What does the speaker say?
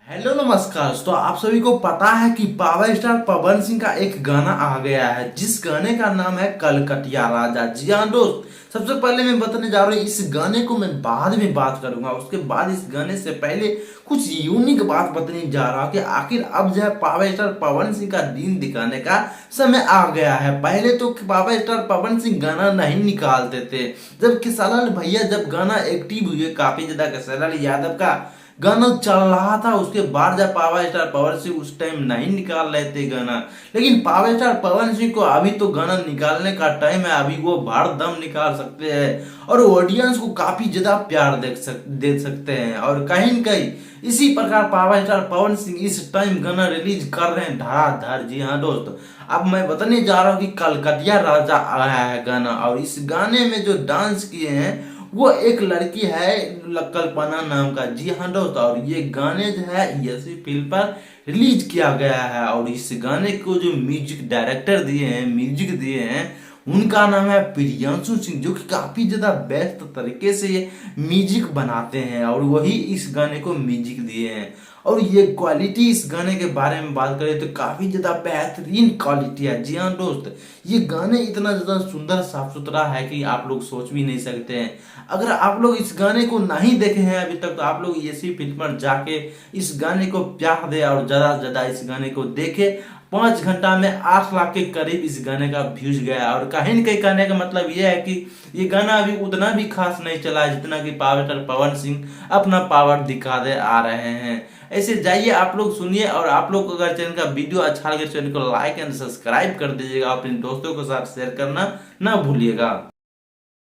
Hello नमस्कार। तो आप सभी को पता है कि पावर स्टार पवन सिंह का एक गाना आ गया है जिस गाने का नाम है कलकतिया राजा। जी हाँ दोस्त, सबसे पहले मैं बताने जा रहा हूँ, इस गाने को मैं बाद में बात करूंगा। उसके बाद इस गाने से पहले कुछ यूनिक बात बताने जा रहा हूँ कि आखिर अब जो है पावर स्टार पवन सिंह का दिन दिखाने का समय आ गया है। पहले तो पावर स्टार पवन सिंह गाना नहीं निकालते थे, जब किसालाल भैया जब गाना एक्टिव हुए काफी ज्यादा, किसालाल यादव का गाना चल रहा था, उसके बाद जब पावर स्टार पवन सिंह उस टाइम नहीं निकाल रहे थे गाना, लेकिन पावर स्टार पवन सिंह को अभी तो गाना निकालने का टाइम है। अभी वो भार दम निकाल सकते हैं और ऑडियंस को काफी ज्यादा प्यार दे सकते हैं। और कहीं न कहीं इसी प्रकार पावर स्टार पवन सिंह इस टाइम गाना रिलीज कर रहे हैं धड़ाधड़। जी हाँ दोस्त, अब मैं बताने जा रहा हूँ कि कलकतिया राजा आया है गाना, और इस गाने में जो डांस किए हैं वो एक लड़की है कल्पना नाम का। जी हाँ दोस्त, और ये गाने जो है यसी फिल्म पर रिलीज किया गया है। और इस गाने को जो म्यूजिक डायरेक्टर दिए हैं, म्यूजिक दिए हैं, उनका नाम है प्रियांशु सिंह, जो कि काफी ज्यादा बेस्ट तरीके से ये म्यूजिक बनाते हैं और वही इस गाने को म्यूजिक दिए हैं। और ये क्वालिटी इस गाने के बारे में बात करें तो काफी ज्यादा बेहतरीन क्वालिटी है। जी हाँ दोस्त, ये गाने इतना ज्यादा सुंदर साफ सुथरा है कि आप लोग सोच भी नहीं सकते हैं। अगर आप लोग इस गाने को नहीं देखे हैं अभी तक, तो आप लोग इसी फिल्म पर जाके इस गाने को प्यार दे और ज्यादा से ज्यादा इस गाने को देखे। 5 घंटा में 8 लाख के करीब इस गाने का व्यूज गया। और कहीं न कहीं कहने का मतलब यह है कि ये गाना अभी उतना भी खास नहीं चला है जितना कि पावर स्टार पवन सिंह अपना पावर दिखा दे आ रहे हैं। ऐसे जाइए आप लोग सुनिए, और आप लोग को अगर चैनल का वीडियो अच्छा लगे चैनल को लाइक एंड सब्सक्राइब कर दीजिएगा, अपने दोस्तों के साथ शेयर करना ना भूलिएगा।